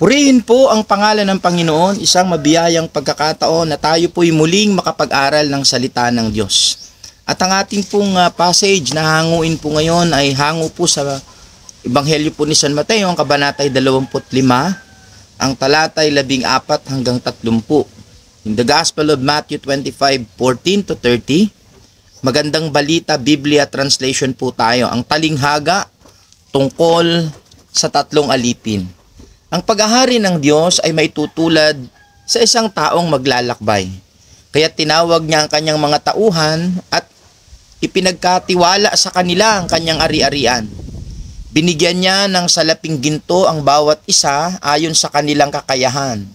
Purihin po ang pangalan ng Panginoon, isang mabiyayang pagkakataon na tayo po'y muling makapag-aral ng salita ng Diyos. At ang ating pong passage na hanguin po ngayon ay hango po sa Ebanghelyo po ni San Mateo, ang kabanatay 25, ang talatay 14 hanggang 30. In the Gospel of Matthew 25:14-30, Magandang Balita Biblia Translation po tayo. Ang talinghaga tungkol sa tatlong alipin. Ang paghahari ng Diyos ay maitutulad sa isang taong maglalakbay. Kaya tinawag niya ang kanyang mga tauhan at ipinagkatiwala sa kanila ang kanyang ari-arian. Binigyan niya ng salaping ginto ang bawat isa ayon sa kanilang kakayahan.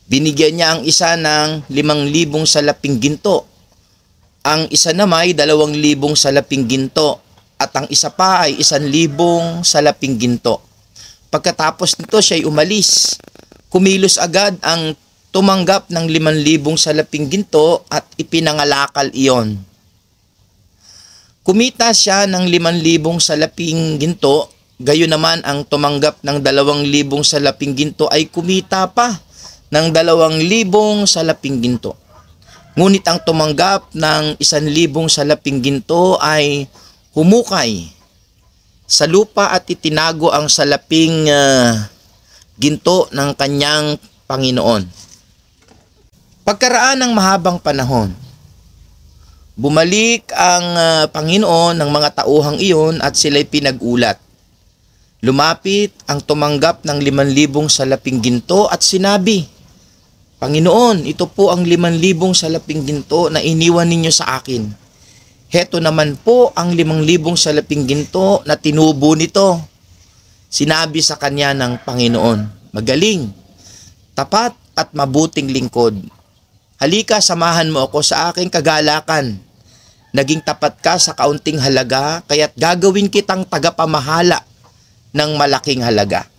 Binigyan niya ang isa ng 5,000 salaping ginto. Ang isa naman ay 2,000 salaping ginto. At ang isa pa ay 1,000 salaping ginto. Pagkatapos nito siya ay umalis. Kumilos agad ang tumanggap ng 5,000 salaping ginto at ipinangalakal iyon. Kumita siya ng 5,000 salaping ginto, gayon naman ang tumanggap ng 2,000 salaping ginto ay kumita pa ng 2,000 salaping ginto. Ngunit ang tumanggap ng 1,000 salaping ginto ay humukay sa lupa at itinago ang salaping ginto ng kanyang Panginoon. Pagkaraan ng mahabang panahon, bumalik ang Panginoon ng mga tauhang iyon at sila'y pinag-ulat. Lumapit ang tumanggap ng 5,000 salaping ginto at sinabi, Panginoon, ito po ang 5,000 salaping ginto na iniwan ninyo sa akin. Heto naman po ang 5,000 salaping ginto na tinubo nito. Sinabi sa kanya ng Panginoon, Magaling, tapat at mabuting lingkod. Halika, samahan mo ako sa aking kagalakan. Naging tapat ka sa kaunting halaga, kaya't gagawin kitang tagapamahala ng malaking halaga.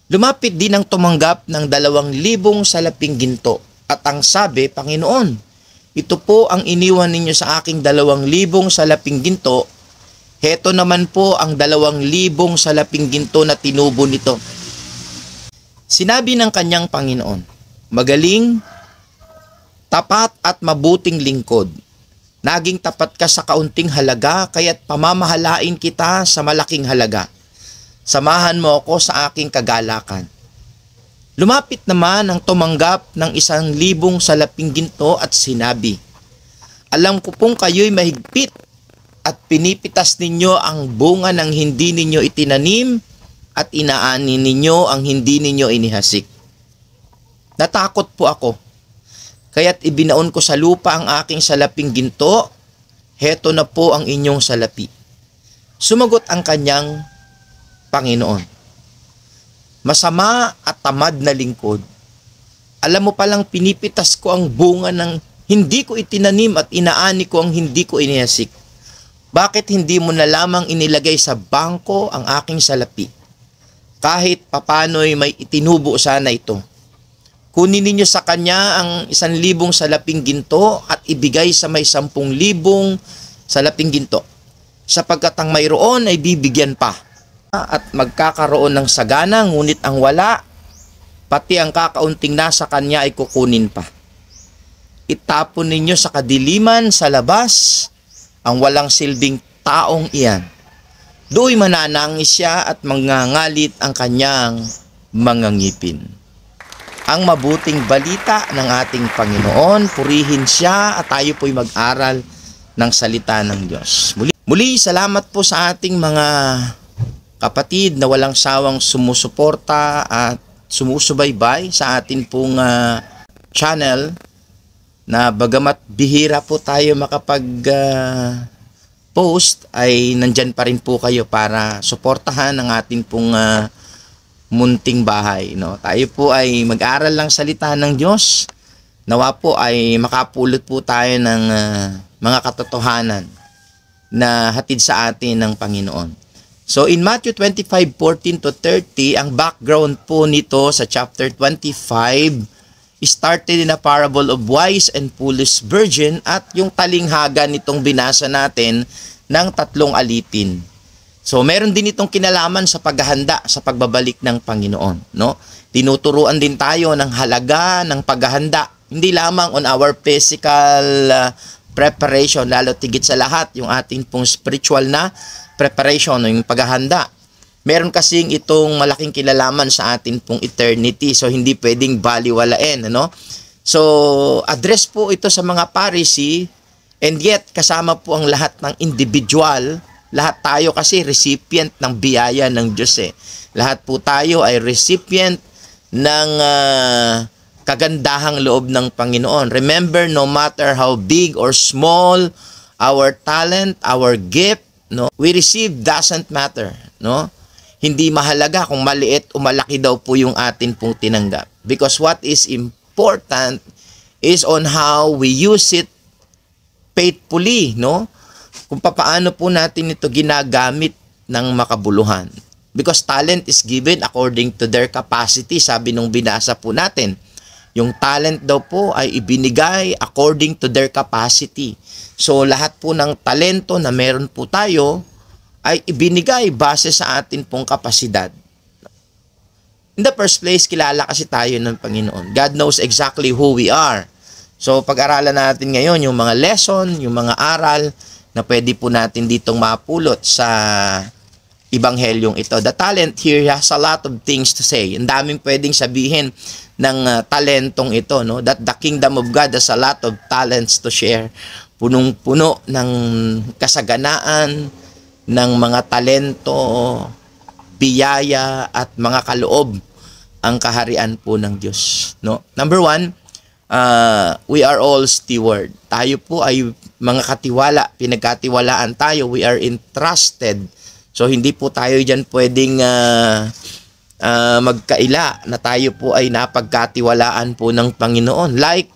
Lumapit din ang tumanggap ng 2,000 salaping ginto. At ang sabi, Panginoon, ito po ang iniwan ninyo sa aking 2,000 salaping ginto. Heto naman po ang 2,000 salaping ginto na tinubo nito. Sinabi ng kanyang Panginoon, Magaling, tapat at mabuting lingkod. Naging tapat ka sa kaunting halaga, kaya't pamamahalain kita sa malaking halaga. Samahan mo ako sa aking kagalakan. Lumapit naman ang tumanggap ng 1,000 salaping ginto at sinabi, Alam ko pong kayo'y mahigpit at pinipitas ninyo ang bunga ng hindi ninyo itinanim at inaani ninyo ang hindi ninyo inihasik. Natakot po ako, kaya't ibinaon ko sa lupa ang aking salaping ginto. Heto na po ang inyong salapi. Sumagot ang kanyang Panginoon, Masama at tamad na lingkod. Alam mo palang pinipitas ko ang bunga ng hindi ko itinanim at inaani ko ang hindi ko inihasik. Bakit hindi mo na lamang inilagay sa bangko ang aking salapi? Kahit papano'y may itinubo sana ito. Kunin ninyo sa kanya ang 1,000 salaping ginto at ibigay sa may 10,000 salaping ginto. Sapagkat ang mayroon ay bibigyan pa. At magkakaroon ng sagana, ngunit ang wala, pati ang kakaunting nasa kanya ay kukunin pa. Itapon ninyo sa kadiliman sa labas ang walang silbing taong iyan. Do'y mananangis siya at mangangalit ang kanyang mga ngipin. Ang mabuting balita ng ating Panginoon, purihin siya at tayo po'y mag-aral ng salita ng Diyos. Muli, salamat po sa ating mga kapatid na walang sawang sumusuporta at sumusubaybay sa atin pong channel na bagamat bihira po tayo makapag-post ay nandyan pa rin po kayo para suportahan ang ating pong munting bahay. No? Tayo po ay mag-aral lang salita ng Diyos. Nawa po ay makapulot po tayo ng mga katotohanan na hatid sa atin ng Panginoon. So in Matthew 25:14-30, ang background po nito sa chapter 25 started in a parable of wise and foolish virgin at yung talinghaga nitong binasa natin ng tatlong alipin. So meron din itong kinalaman sa paghahanda sa pagbabalik ng Panginoon, no? Tinuturuan din tayo ng halaga ng paghahanda, hindi lamang on our physical preparation, lalo tigit sa lahat yung ating pong spiritual na preparation, yung paghahanda. Meron kasing itong malaking kinalaman sa atin pong eternity, so hindi pwedeng baliwalain, ano? So address po ito sa mga Pharisee, and yet kasama po ang lahat ng individual. Lahat tayo kasi recipient ng biyaya ng Diyos eh. Lahat po tayo ay recipient ng kagandahang loob ng Panginoon. Remember, no matter how big or small our talent, our gift, no, we receive doesn't matter, no? Hindi mahalaga kung maliit o malaki daw po yung atin pong tinanggap. Because what is important is on how we use it faithfully, no? Kung paano po natin ito ginagamit ng makabuluhan. Because talent is given according to their capacity, sabi nung binasa po natin. Yung talent daw po ay ibinigay according to their capacity. So lahat po ng talento na meron po tayo ay ibinigay base sa atin pong kapasidad. In the first place, kilala kasi tayo ng Panginoon. God knows exactly who we are. So pag-aralan natin ngayon yung mga lesson, yung mga aral na pwede po natin ditong mapulot sa Ibanghelyong ito. The talent here has a lot of things to say. Ang daming pwedeng sabihin ng talentong ito, no? That the kingdom of God has a lot of talents to share. Punong-puno ng kasaganaan, ng mga talento, biyaya, at mga kaloob ang kaharian po ng Diyos, no? Number one, we are all steward. Tayo po ay mga katiwala, pinagkatiwalaan tayo, we are entrusted. So hindi po tayo diyan pwedeng magkaila na tayo po ay napagkatiwalaan po ng Panginoon. Like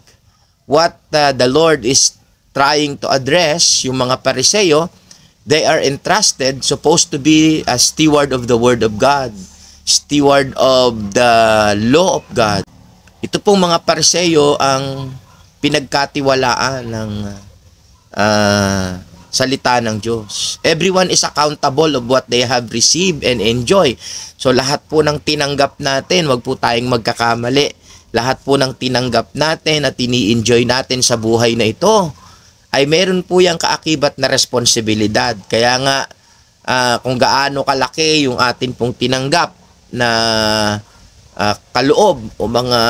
what the Lord is trying to address, yung mga Pariseo, they are entrusted, supposed to be a steward of the Word of God, steward of the law of God. Ito pong mga Pariseo ang pinagkatiwalaan ng salita ng Diyos. Everyone is accountable of what they have received and enjoy. So lahat po ng tinanggap natin, wag po tayong magkakamali. Lahat po ng tinanggap natin at ini-enjoy natin sa buhay na ito ay meron po yung kaakibat na responsibilidad. Kaya nga kung gaano kalaki yung atin pong tinanggap na kaloob o mga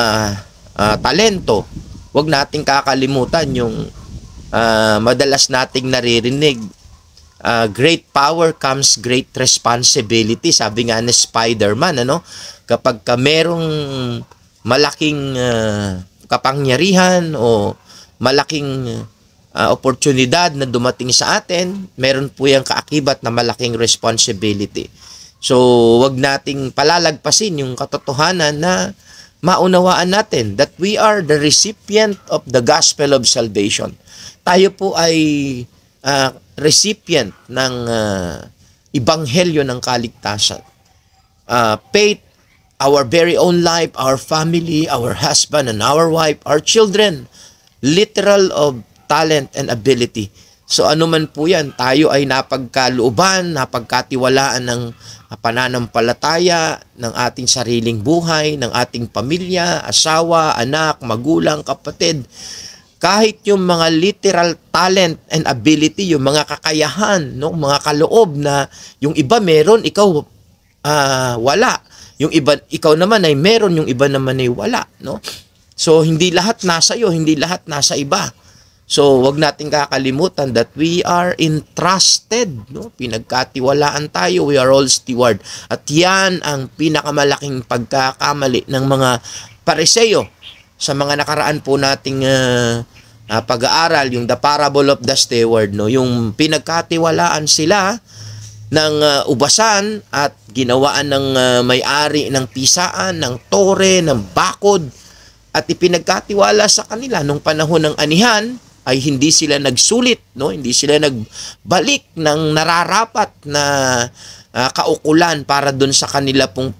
talento, wag nating kakalimutan yung madalas nating naririnig, great power comes great responsibility. Sabi nga ni Spider-Man, ano? Kapag merong malaking kapangyarihan o malaking oportunidad na dumating sa atin, meron po yung kaakibat na malaking responsibility. So, wag nating palalagpasin yung katotohanan na maunawaan natin that we are the recipient of the gospel of salvation. Tayo po ay recipient ng ibanghelyo ng kaligtasan. Faith, our very own life, our family, our husband and our wife, our children, literal of talent and ability. So ano man po yan, tayo ay napagkalooban, napagkatiwalaan ng pananampalataya ng ating sariling buhay, ng ating pamilya, asawa, anak, magulang, kapatid. Kahit yung mga literal talent and ability, yung mga kakayahan, no, mga kaloob na yung iba meron, ikaw wala. Yung iba, ikaw naman ay meron, yung iba naman ay wala, no? So hindi lahat nasa iyo, hindi lahat nasa iba. So wag nating kakalimutan that we are entrusted, no? Pinagkatiwalaan tayo, we are all steward. At yan ang pinakamalaking pagkakamali ng mga Pariseo sa mga nakaraan po nating pag-aaral, yung the parable of the steward, no? Yung pinagkatiwalaan sila ng ubasan at ginawaan ng may-ari ng pisaan, ng tore, ng bakod, at ipinagkatiwala sa kanila nung panahon ng anihan ay hindi sila nagsulit, no? Hindi sila nagbalik ng nararapat na kaukulan para doon sa kanila pong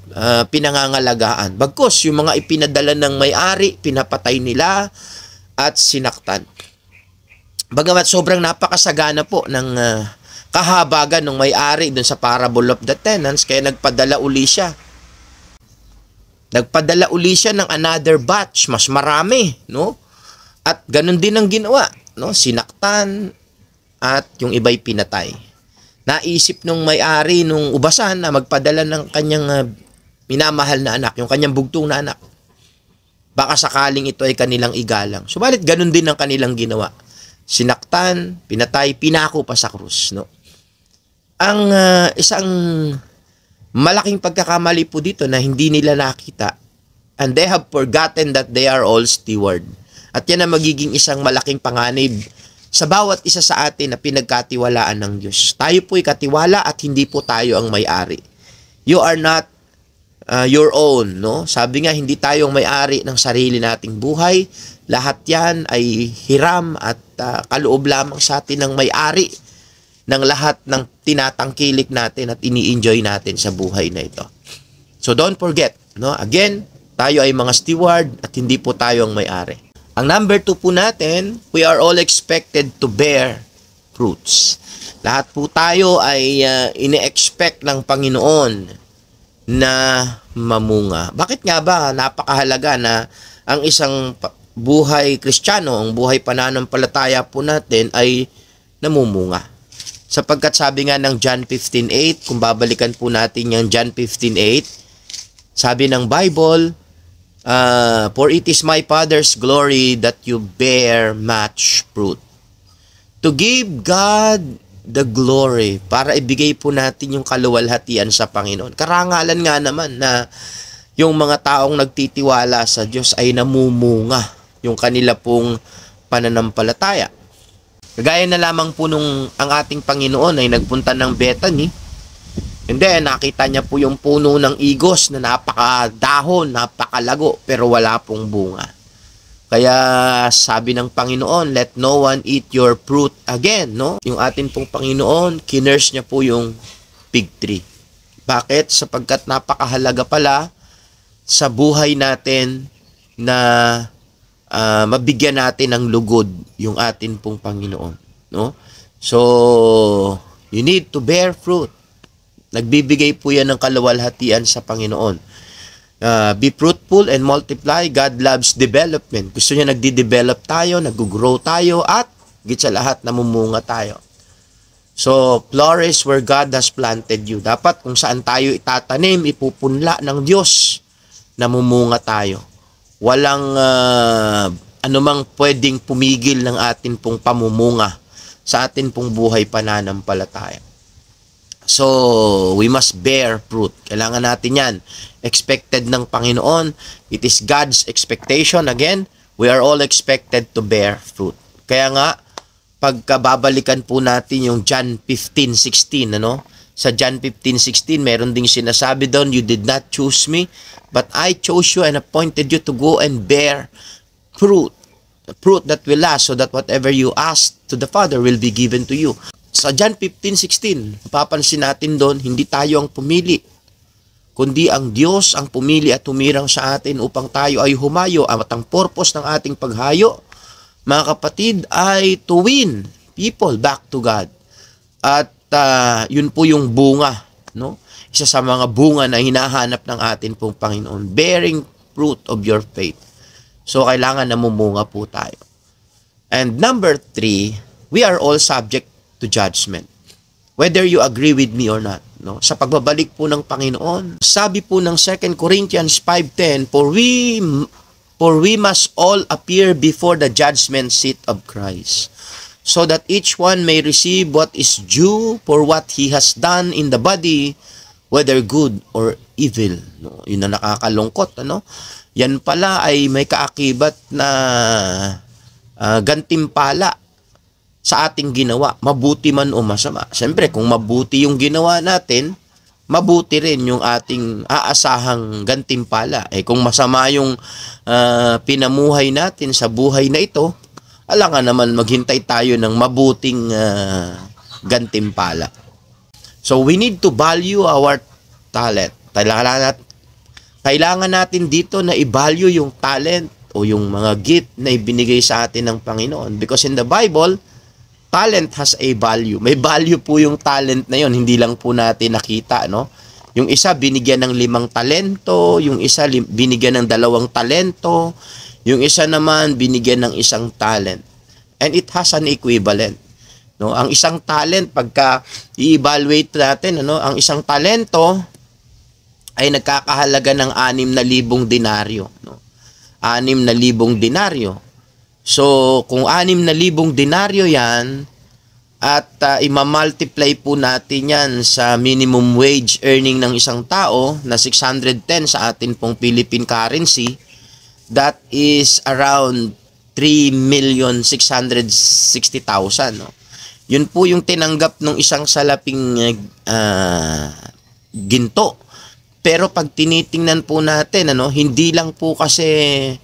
pinangangalagaan. Bagkus, yung mga ipinadala ng may-ari, pinapatay nila at sinaktan. Bagamat sobrang napakasagana po ng kahabagan ng may-ari dun sa parable of the tenants, kaya nagpadala uli siya. Nagpadala uli siya ng another batch, mas marami, no? At ganun din ang ginawa, no? Sinaktan at yung iba'y pinatay. Naisip nung may-ari nung ubasan na magpadala ng kanyang minamahal na anak, yung kanyang bugtong na anak. Baka sakaling ito ay kanilang igalang. Subalit ganun din ang kanilang ginawa. Sinaktan, pinatay, pinako pa sa krus, no? Ang isang malaking pagkakamali po dito na hindi nila nakita, and they have forgotten that they are all steward. At yan ang magiging isang malaking panganib sa bawat isa sa atin na pinagkatiwalaan ng Diyos. Tayo po'y katiwala at hindi po tayo ang may-ari. You are not your own, no? Sabi nga, hindi tayo ang may-ari ng sarili nating buhay. Lahat yan ay hiram at kaloob lamang sa atin ng may-ari ng lahat ng tinatangkilik natin at ini-enjoy natin sa buhay na ito. So don't forget, no? Again, tayo ay mga steward at hindi po tayo ang may-ari. Ang number 2 po natin, we are all expected to bear fruits. Lahat po tayo ay ine-expect ng Panginoon na mamunga. Bakit nga ba napakahalaga na ang isang buhay Kristiyano, ang buhay pananampalataya po natin ay namumunga? Sapagkat sabi nga ng John 15:8, kung babalikan po natin yung John 15:8, sabi ng Bible, for it is my Father's glory that you bear much fruit. To give God the glory, para ibigay po natin yung kaluwalhatian sa Panginoon. Karangalan nga naman na yung mga taong nagtitiwala sa Diyos ay namumunga yung kanila pong pananampalataya. Kagaya na lamang po nung ang ating Panginoon ay nagpunta ng Bethany, and then nakita niya po yung puno ng igos na napakadahon, napakalago, pero wala pong bunga. Kaya sabi ng Panginoon, let no one eat your fruit again, no? Yung atin pong Panginoon, kinurse niya po yung fig tree. Bakit? Sapagkat napakahalaga pala sa buhay natin na mabigyan natin ng lugod yung atin pong Panginoon, no? So, you need to bear fruit. Nagbibigay po yan ng kaluwalhatian sa Panginoon. Be fruitful and multiply. God loves development. Gusto niya nagdi-develop tayo, nag-grow tayo, at higit sa lahat, namumunga tayo. So, flourish where God has planted you. Dapat kung saan tayo itatanim, ipupunla ng Diyos, namumunga tayo. Walang anumang pwedeng pumigil ng atin pong pamumunga sa atin pong buhay pananampalataya. So, we must bear fruit. Kailangan natin yan. Expected ng Panginoon. It is God's expectation. Again, we are all expected to bear fruit. Kaya nga, pagkababalikan po natin yung John 15:16, ano? Sa John 15:16, meron ding sinasabi doon, you did not choose me, but I chose you and appointed you to go and bear fruit. Fruit that will last, so that whatever you ask to the Father will be given to you. Sa John 15:16, papansin natin doon, hindi tayo ang pumili, kundi ang Diyos ang pumili at humirang sa atin upang tayo ay humayo. At ang purpose ng ating paghayo, mga kapatid, ay to win people back to God. At yun po yung bunga, no? Isa sa mga bunga na hinahanap ng atin pong Panginoon, bearing fruit of your faith. So, kailangan namumunga po tayo. And number 3, we are all subject to judgment. Whether you agree with me or not, no? Sa pagbabalik po ng Panginoon, sabi po ng 2 Corinthians 5:10, for we must all appear before the judgment seat of Christ, so that each one may receive what is due for what he has done in the body, whether good or evil. No? Yun na nakakalungkot, ano? Yan pala ay may kaakibat na gantimpala sa ating ginawa, mabuti man o masama. Siyempre, kung mabuti yung ginawa natin, mabuti rin yung ating aasahang gantimpala. Kung masama yung pinamuhay natin sa buhay na ito, alangan naman maghintay tayo ng mabuting gantimpala. So, we need to value our talent. Kailangan natin dito na i-value yung talent o yung mga gift na ibinigay sa atin ng Panginoon. Because in the Bible, talent has a value. May value po yung talent na yon, hindi lang po natin nakita, no? Yung isa binigyan ng 5 talento, yung isa binigyan ng 2 talento, yung isa naman binigyan ng 1 talent. And it has an equivalent. No, ang isang talent, pagka i-evaluate natin, ano, ang isang talento ay nagkakahalaga ng 6,000 denaryo, no? 6,000 denaryo. So, kung 6,000 denaryo 'yan at ima-multiply po natin 'yan sa minimum wage earning ng isang tao na 610 sa atin pong Philippine currency, that is around 3,660,000, no? Yun po yung tinanggap ng isang salaping ginto. Pero pag tinitingnan po natin, ano, hindi lang po kasi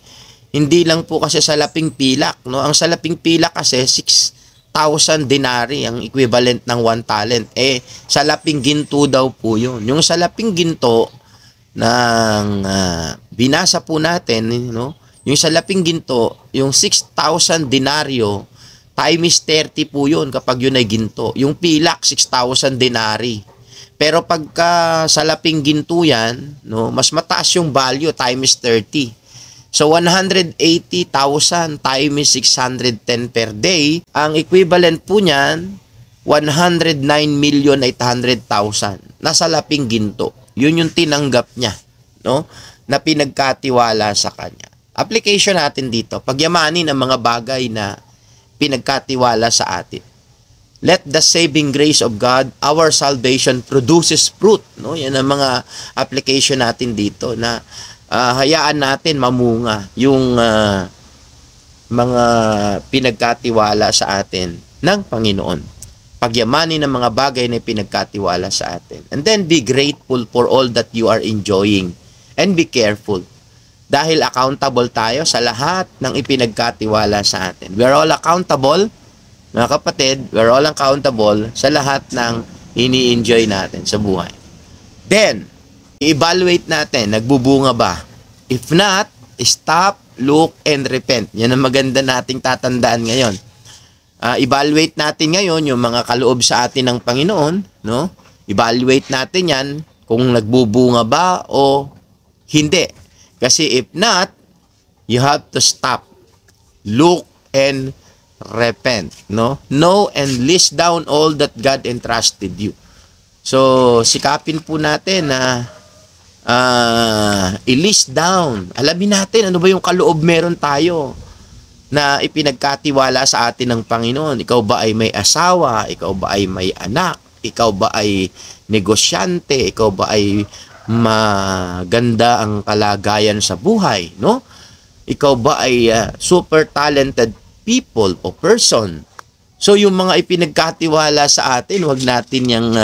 salaping pilak, no? Ang salaping pilak kasi 6,000 denari ang equivalent ng 1 talent. Salaping ginto daw po 'yun. Yung salaping ginto ng binasa po natin, no? Yung salaping ginto, yung 6,000 denaryo times 30 po 'yun kapag yun ay ginto. Yung pilak 6,000 denari. Pero pagka salaping ginto 'yan, no, mas mataas yung value times 30. So 180,000 times 610 per day, ang equivalent po niyan 109,800,000 na salaping ginto. Yun yung tinanggap niya, no, na pinagkatiwala sa kanya. Application natin dito, pagyamanin ang mga bagay na pinagkatiwala sa atin. Let the saving grace of God, our salvation, produces fruit, no? Yan ang mga application natin dito na hayaan natin mamunga yung mga pinagkatiwala sa atin ng Panginoon. Pagyamanin ang mga bagay na pinagkatiwala sa atin. And then be grateful for all that you are enjoying. And be careful. Dahil accountable tayo sa lahat ng ipinagkatiwala sa atin. We are all accountable, mga kapatid, we are all accountable sa lahat ng ini-enjoy natin sa buhay. Then, i-evaluate natin, nagbubunga ba? If not, stop, look, and repent. Yan ang maganda nating tatandaan ngayon. Evaluate natin ngayon yung mga kaloob sa atin ng Panginoon, no? Evaluate natin yan kung nagbubunga ba o hindi. Kasi if not, you have to stop, look, and repent, no? Know and list down all that God entrusted you. So, sikapin po natin na i-list down. Alamin natin ano ba yung kaloob meron tayo na ipinagkatiwala sa atin ng Panginoon. Ikaw ba ay may asawa? Ikaw ba ay may anak? Ikaw ba ay negosyante? Ikaw ba ay maganda ang kalagayan sa buhay, no? Ikaw ba ay super talented people o person? So, yung mga ipinagkatiwala sa atin, wag natin yung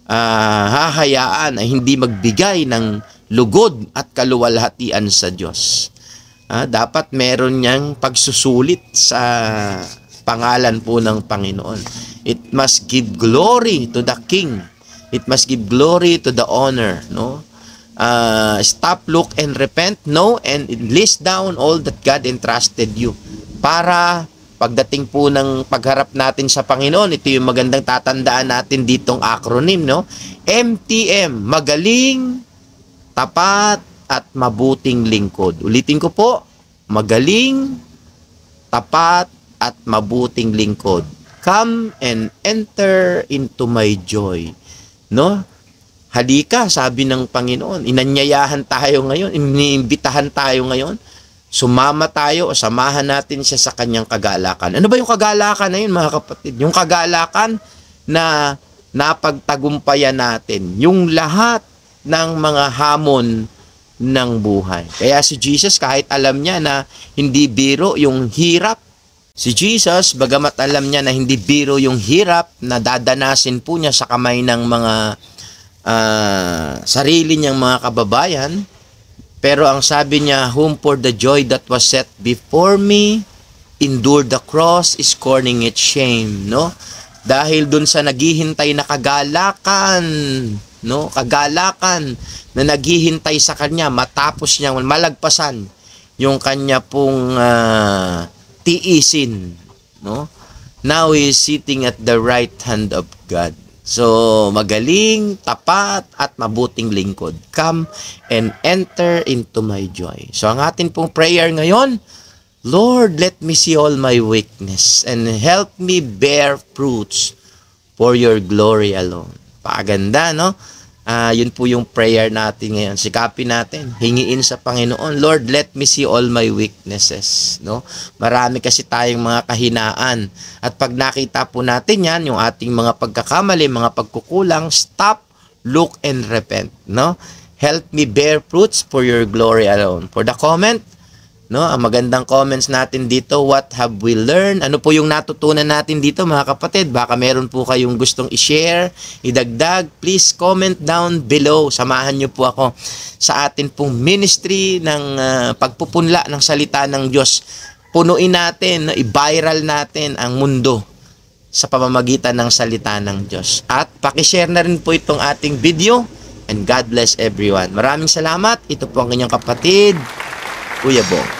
hahayaan ay hindi magbigay ng lugod at kaluwalhatian sa Diyos. Dapat meron niyang pagsusulit sa pangalan po ng Panginoon. It must give glory to the King. It must give glory to the honor, no? Stop, look, and repent, know, and list down all that God entrusted you. Para pagdating po ng pagharap natin sa Panginoon, ito yung magandang tatandaan natin ditong acronym, no? MTM, magaling, tapat, at mabuting lingkod. Ulitin ko po, magaling, tapat, at mabuting lingkod. Come and enter into my joy. No? Halika, sabi ng Panginoon. Inanyayahan tayo ngayon, iniimbitahan tayo ngayon. Sumama tayo o samahan natin siya sa kanyang kagalakan. Ano ba yung kagalakan na yun, mga kapatid? Yung kagalakan na napagtagumpayan natin. Yung lahat ng mga hamon ng buhay. Kaya si Jesus, kahit alam niya na hindi biro yung hirap, si Jesus, bagamat alam niya na hindi biro yung hirap na dadanasin po niya sa kamay ng mga sarili niyang mga kababayan, pero ang sabi niya, whom for the joy that was set before me, endured the cross, scorning its shame, no? Dahil dun sa naghihintay na kagalakan, no? Kagalakan na naghihintay sa kanya, matapos niyang malagpasan yung kanya pong tiisin, no? Now He is sitting at the right hand of God. So, magaling, tapat, at mabuting lingkod. Come and enter into my joy. So, ang atin pong prayer ngayon, Lord, let me see all my weakness and help me bear fruits for your glory alone. Paganda, no? Yun po yung prayer natin ngayon. Sikapin natin, hingiin sa Panginoon, Lord, let me see all my weaknesses, no? Marami kasi tayong mga kahinaan. At pag nakita po natin yan, yung ating mga pagkakamali, mga pagkukulang, stop, look, and repent, no? Help me bear fruits for your glory alone. For the comment, no, ang magandang comments natin dito, what have we learned? Ano po yung natutunan natin dito, mga kapatid? Baka meron po kayong gustong i-share, idagdag, please comment down below. Samahan niyo po ako sa atin pong ministry ng pagpupunla ng salita ng Diyos. Punuin natin, i-viral natin ang mundo sa pamamagitan ng salita ng Diyos. At paki-share na rin po itong ating video, and God bless everyone. Maraming salamat. Ito po ang inyong kapatid, Kuya Bong.